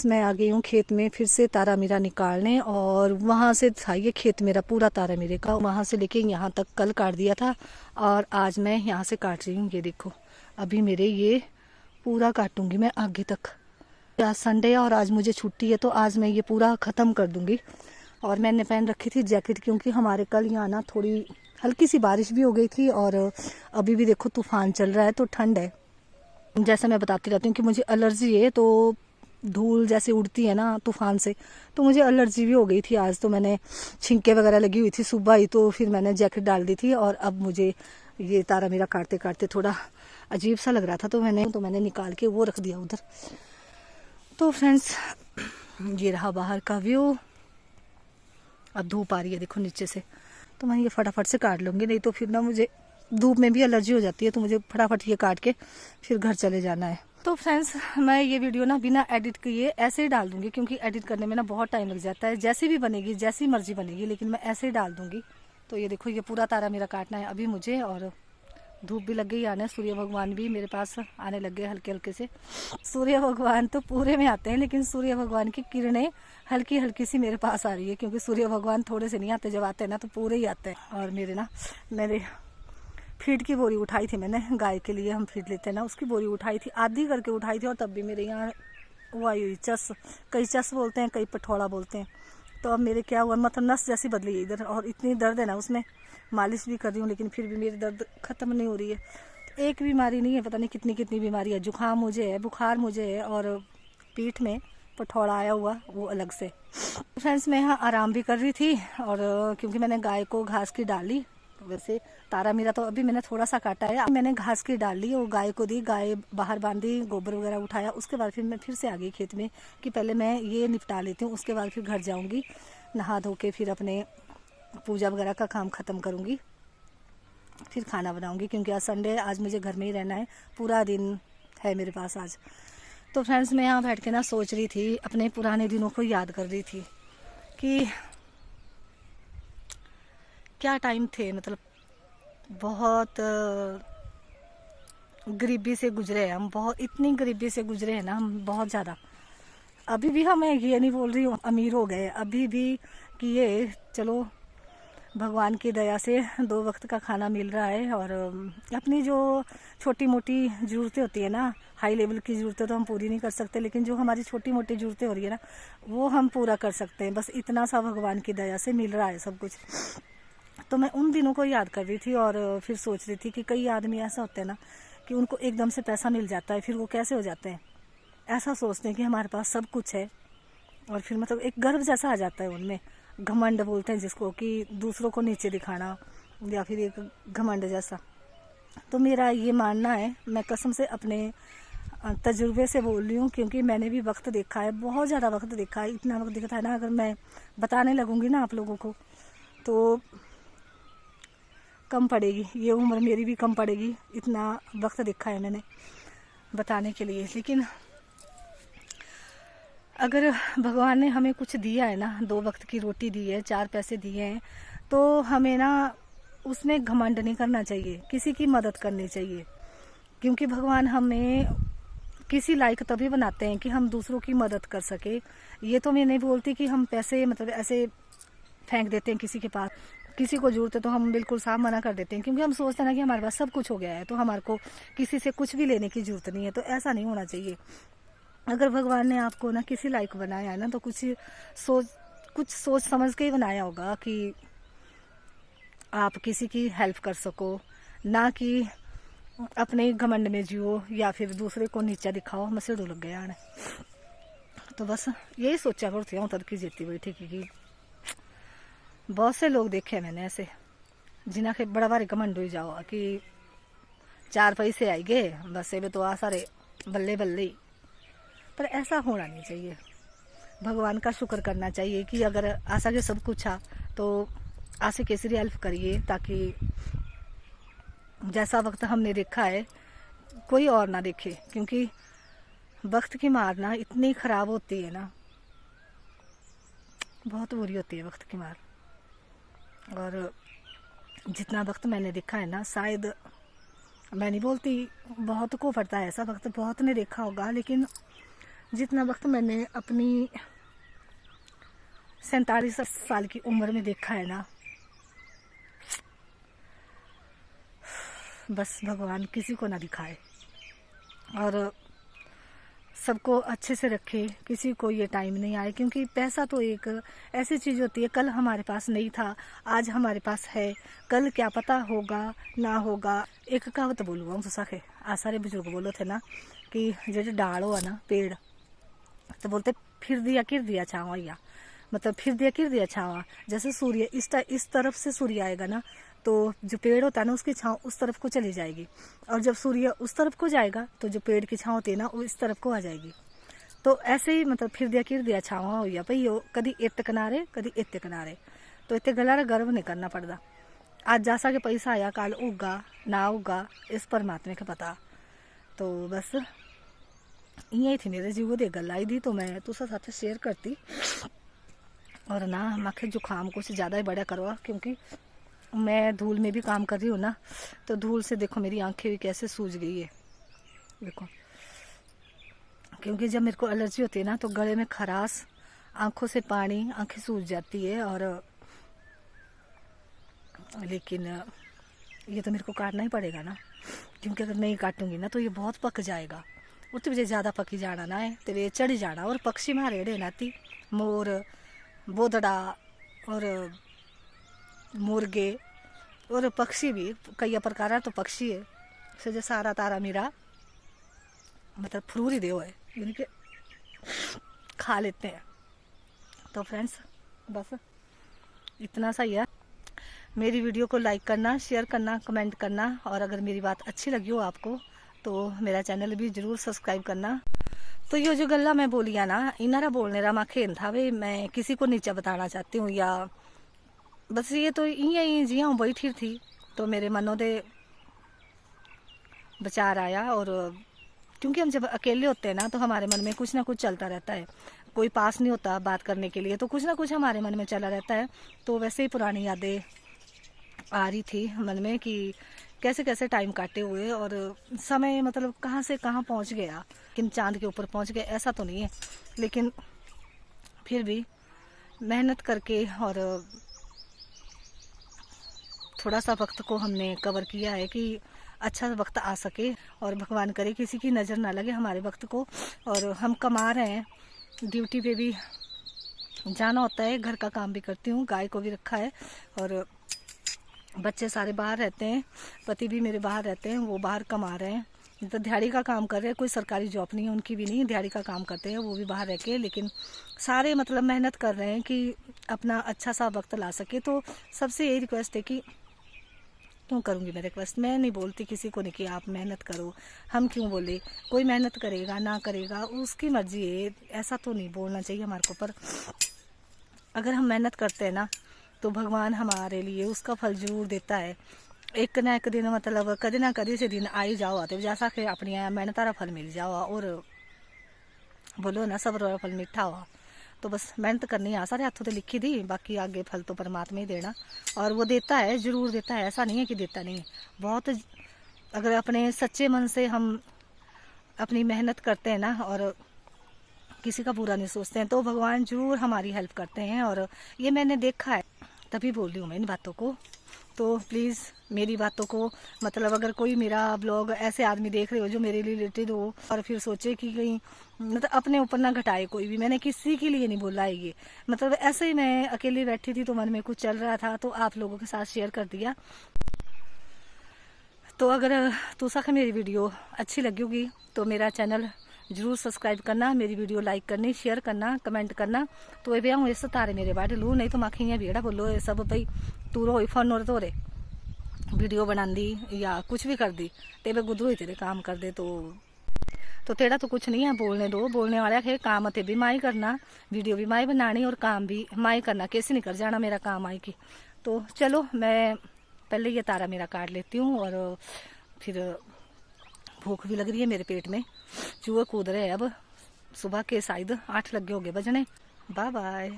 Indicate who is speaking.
Speaker 1: मैं आ गई हूँ खेत में फिर से तारा मीरा निकालने, और वहाँ से था ये खेत मेरा पूरा तारा मीरे का, वहाँ से लेके यहाँ तक कल काट दिया था और आज मैं यहाँ से काट रही हूँ। ये देखो अभी मेरे ये पूरा काटूंगी मैं आगे तक। आज संडे है और आज मुझे छुट्टी है, तो आज मैं ये पूरा ख़त्म कर दूंगी। और मैंने पहन रखी थी जैकेट क्योंकि हमारे कल यहाँ ना थोड़ी हल्की सी बारिश भी हो गई थी, और अभी भी देखो तूफान चल रहा है तो ठंड है। जैसा मैं बताती रहती हूँ कि मुझे एलर्जी है, तो धूल जैसे उड़ती है ना तूफान से, तो मुझे एलर्जी भी हो गई थी। आज तो मैंने छिंके वगैरह लगी हुई थी सुबह ही, तो फिर मैंने जैकेट डाल दी थी। और अब मुझे ये तारा मीरा काटते काटते थोड़ा अजीब सा लग रहा था, तो मैंने निकाल के वो रख दिया उधर। तो फ्रेंड्स ये रहा बाहर का व्यू। अब धूप आ रही है देखो नीचे से, तो मैं ये फटाफट से काट लूँगी, नहीं तो फिर ना मुझे धूप में भी एलर्जी हो जाती है। तो मुझे फटाफट ये काट के फिर घर चले जाना है। तो फ्रेंड्स मैं ये वीडियो ना बिना एडिट किए ऐसे ही डाल दूंगी, क्योंकि एडिट करने में ना बहुत टाइम लग जाता है। जैसी भी बनेगी, जैसी मर्जी बनेगी, लेकिन मैं ऐसे ही डाल दूंगी। तो ये देखो ये पूरा तारा मेरा काटना है अभी मुझे, और धूप भी लग गई आने। सूर्य भगवान भी मेरे पास आने लग गए हल्के हल्के से। सूर्य भगवान तो पूरे में आते हैं, लेकिन सूर्य भगवान की किरणें हल्की हल्की सी मेरे पास आ रही है, क्योंकि सूर्य भगवान थोड़े से नहीं आते, जब आते हैं ना तो पूरे ही आते हैं। और मेरे फीड की बोरी उठाई थी मैंने, गाय के लिए हम फीड लेते हैं ना, उसकी बोरी उठाई थी, आधी करके उठाई थी। और तब भी मेरे यहाँ वो आई हुई चस, कई चस बोलते हैं, कई पठौड़ा बोलते हैं। तो अब मेरे क्या हुआ, मतलब नस जैसी बदली है इधर, और इतनी दर्द है ना उसमें। मालिश भी कर रही हूँ लेकिन फिर भी मेरी दर्द ख़त्म नहीं हो रही है। एक बीमारी नहीं है, पता नहीं कितनी कितनी बीमारी है। जुकाम मुझे है, बुखार मुझे है, और पीठ में पठौड़ा आया हुआ वो अलग से। फ्रेंड्स मैं यहाँ आराम भी कर रही थी, और क्योंकि मैंने गाय को घास की डाली। वैसे तारा मीरा तो अभी मैंने थोड़ा सा काटा है, मैंने घास की डाल ली और गाय को दी, गाय बाहर बांधी, गोबर वगैरह उठाया। उसके बाद फिर मैं फिर से आ गई खेत में कि पहले मैं ये निपटा लेती हूँ, उसके बाद फिर घर जाऊँगी, नहा धो के फिर अपने पूजा वगैरह का काम ख़त्म करूँगी, फिर खाना बनाऊँगी। क्योंकि आज संडे है, आज मुझे घर में ही रहना है, पूरा दिन है मेरे पास आज। तो फ्रेंड्स मैं यहाँ बैठ के ना सोच रही थी, अपने पुराने दिनों को याद कर रही थी कि क्या टाइम थे। मतलब बहुत गरीबी से गुजरे हैं हम, बहुत इतनी गरीबी से गुजरे हैं ना हम, बहुत ज़्यादा। अभी भी हम ये नहीं बोल रही हूँ अमीर हो गए, अभी भी कि ये चलो भगवान की दया से 2 वक्त का खाना मिल रहा है। और अपनी जो छोटी मोटी ज़रूरतें होती है ना, हाई लेवल की ज़रूरतें तो हम पूरी नहीं कर सकते, लेकिन जो हमारी छोटी मोटी ज़रूरतें हो रही है ना, वो हम पूरा कर सकते हैं। बस इतना सा भगवान की दया से मिल रहा है सब कुछ। तो मैं उन दिनों को याद कर रही थी, और फिर सोच रही थी कि कई आदमी ऐसा होते हैं ना कि उनको एकदम से पैसा मिल जाता है, फिर वो कैसे हो जाते हैं, ऐसा सोचते हैं कि हमारे पास सब कुछ है, और फिर मतलब एक गर्व जैसा आ जाता है उनमें। घमंड बोलते हैं जिसको, कि दूसरों को नीचे दिखाना, या फिर एक घमंड जैसा। तो मेरा ये मानना है, मैं कसम से अपने तजुर्बे से बोल रही हूँ, क्योंकि मैंने भी वक्त देखा है, बहुत ज़्यादा वक्त देखा है। इतना वक्त देखा है ना, अगर मैं बताने लगूँगी ना आप लोगों को तो कम पड़ेगी, ये उम्र मेरी भी कम पड़ेगी। इतना वक्त देखा है मैंने बताने के लिए। लेकिन अगर भगवान ने हमें कुछ दिया है ना, 2 वक्त की रोटी दी है, 4 पैसे दिए हैं, तो हमें ना उसमें घमंड नहीं करना चाहिए, किसी की मदद करनी चाहिए। क्योंकि भगवान हमें किसी लायक तभी बनाते हैं कि हम दूसरों की मदद कर सके। ये तो मैं नहीं बोलती कि हम पैसे मतलब ऐसे फेंक देते हैं किसी के पास, किसी को जरूरत है तो हम बिल्कुल साफ मना कर देते हैं, क्योंकि हम सोचते हैं ना कि हमारे पास सब कुछ हो गया है, तो हमारे को किसी से कुछ भी लेने की जरूरत नहीं है। तो ऐसा नहीं होना चाहिए। अगर भगवान ने आपको ना किसी लायक बनाया है ना, तो कुछ सोच समझ के ही बनाया होगा कि आप किसी की हेल्प कर सको, ना कि अपने घमंड में जियो या फिर दूसरे को नीचा दिखाओ। मसेड़ो लग गया है। तो बस यही सोचा करती हूँ तड़की जीती हुई ठीक है। कि बहुत से लोग देखे मैंने ऐसे, जिन्हें के बड़ा भारी घमंड हो जाओ कि 4 पैसे आएंगे बस ये तो आ सारे बल्ले बल्ले। पर ऐसा होना नहीं चाहिए। भगवान का शुक्र करना चाहिए कि अगर आशा के सब कुछ आ तो आशा कैसे हेल्प करिए, ताकि जैसा वक्त हमने देखा है कोई और ना देखे। क्योंकि वक्त की मार ना इतनी खराब होती है ना, बहुत बुरी होती है वक्त की मार। और जितना वक्त मैंने देखा है ना, शायद मैं नहीं बोलती बहुत को पड़ता है ऐसा वक्त, बहुत ने देखा होगा, लेकिन जितना वक्त मैंने अपनी 47 साल की उम्र में देखा है ना, बस भगवान किसी को ना दिखाए और सबको अच्छे से रखे, किसी को ये टाइम नहीं आए। क्योंकि पैसा तो एक ऐसी चीज़ होती है, कल हमारे पास नहीं था, आज हमारे पास है, कल क्या पता होगा ना होगा। एक कहावत बोलूँगा तुसा के, आ सारे बुजुर्ग बोलो थे ना कि जो डाल हुआ ना पेड़, तो बोलते फिर दिया किर दिया छावा, या मतलब फिर दिया किर दिया छावा। जैसे सूर्य इस तरफ से सूर्य आएगा ना, तो जो पेड़ होता है ना उसकी छाँव उस तरफ को चली जाएगी, और जब सूर्य उस तरफ को जाएगा तो जो पेड़ की छाँव होती है ना वो इस तरफ को आ जाएगी। तो ऐसे ही मतलब फिर दिया किर दिया छावा हो गया भाई, यो कभी इत्ते किनारे कभी इत्ते किनारे। तो इतने गला गर्व नहीं करना पड़ता। आज जैसा के पैसा आया काल उगा ना उगा इस परमात्मा के पता। तो बस यही थी मेरे जीव दे गल आई थी, तो मैं तुसा साथ शेयर करती। और ना माखे जुकाम कुछ ज़्यादा ही बड़ा करवा, क्योंकि मैं धूल में भी काम कर रही हूँ ना, तो धूल से देखो मेरी आंखें भी कैसे सूज गई है देखो। क्योंकि जब मेरे को एलर्जी होती है ना तो गले में खराश, आंखों से पानी, आंखें सूज जाती है। और लेकिन ये तो मेरे को काटना ही पड़ेगा ना, क्योंकि अगर नहीं काटूंगी ना तो ये बहुत पक जाएगा। उतनी वजह ज़्यादा पकी जाना ना है तेरे चढ़ जाना। और पक्षी मारे रे नाती, मोर, बोदड़ा और मुर्गे और पक्षी भी कई प्रकार तो पक्षी है से जो सारा तारा मेरा मतलब फ्रूरी देव है, यानी कि खा लेते हैं। तो फ्रेंड्स बस इतना सा ही है। मेरी वीडियो को लाइक करना, शेयर करना, कमेंट करना, और अगर मेरी बात अच्छी लगी हो आपको तो मेरा चैनल भी ज़रूर सब्सक्राइब करना। तो ये जो गल्ला मैं बोली है ना, इनारा बोलने रहा माखेन था वे, मैं किसी को नीचा बताना चाहती हूँ या बस ये तो यही जिया हूँ बैठी थी, तो मेरे मनो दे विचार आया। और क्योंकि हम जब अकेले होते हैं ना तो हमारे मन में कुछ ना कुछ चलता रहता है, कोई पास नहीं होता बात करने के लिए, तो कुछ ना कुछ हमारे मन में चला रहता है। तो वैसे ही पुरानी यादें आ रही थी मन में कि कैसे कैसे टाइम काटे हुए और समय मतलब कहाँ से कहाँ पहुँच गया, किन चांद के ऊपर पहुँच गए ऐसा तो नहीं है, लेकिन फिर भी मेहनत करके और थोड़ा सा वक्त को हमने कवर किया है कि अच्छा वक्त आ सके, और भगवान करे किसी की नज़र ना लगे हमारे वक्त को। और हम कमा रहे हैं, ड्यूटी पे भी जाना होता है, घर का काम भी करती हूँ, गाय को भी रखा है, और बच्चे सारे बाहर रहते हैं, पति भी मेरे बाहर रहते हैं, वो बाहर कमा रहे हैं। तो दिहाड़ी का काम कर रहे हैं, कोई सरकारी जॉब नहीं है उनकी भी नहीं, दिहाड़ी का काम करते हैं वो भी बाहर रह के, लेकिन सारे मतलब मेहनत कर रहे हैं कि अपना अच्छा सा वक्त ला सके। तो सबसे यही रिक्वेस्ट है कि क्यों करूँगी मैं रिक्वेस्ट, मैं नहीं बोलती किसी को नहीं कि आप मेहनत करो, हम क्यों बोले, कोई मेहनत करेगा ना करेगा उसकी मर्जी है, ऐसा तो नहीं बोलना चाहिए हमारे को। पर अगर हम मेहनत करते हैं ना तो भगवान हमारे लिए उसका फल जरूर देता है, एक ना एक दिन मतलब कभी ना कभी से दिन आ ही जाओ आते जैसा कि अपनी मेहनत फल मिल जाओ, और बोलो ना सब्र फल मीठा हुआ। तो बस मेहनत करनी है, सारे हाथों तो लिखी थी, बाकी आगे फल तो परमात्मा ही देना, और वो देता है जरूर देता है, ऐसा नहीं है कि देता नहीं है बहुत। अगर अपने सच्चे मन से हम अपनी मेहनत करते हैं ना और किसी का बुरा नहीं सोचते हैं तो भगवान जरूर हमारी हेल्प करते हैं। और ये मैंने देखा है, तभी बोल रही हूँ मैं इन बातों को। तो प्लीज़ मेरी बातों को मतलब अगर कोई मेरा ब्लॉग ऐसे आदमी देख रहे हो जो मेरे लिए रिलेटेड हो और फिर सोचे कि कहीं मतलब अपने ऊपर ना घटाए कोई भी, मैंने किसी के लिए नहीं बोला है ये, मतलब ऐसे ही मैं अकेली बैठी थी तो मन में कुछ चल रहा था तो आप लोगों के साथ शेयर कर दिया। तो अगर तुसा का मेरी वीडियो अच्छी लगी होगी तो मेरा चैनल जरूर सब्सक्राइब करना, मेरी वीडियो लाइक करनी, शेयर करना, कमेंट करना। तो ये भी इस तारे मेरे बाटे लू नहीं तो माखियाँ भीड़ा बोलो ये सब भाई तू रो फोन और तोरे वीडियो बना दी या कुछ भी कर दी तेरे गुदरू ही तेरे काम कर दे। तो तेरा तो कुछ नहीं है, बोलने दो, बोलने वाला है काम थे भी माई करना, वीडियो भी माई बनानी और काम भी माई करना, कैसे नहीं कर जाना मेरा काम आई की। तो चलो मैं पहले ये तारा मेरा काट लेती हूँ, और फिर भूख भी लग रही है मेरे पेट में, चूहे कूद रहे हैं। अब सुबह के शायद 8 लगे हो गए बजने। Bye bye.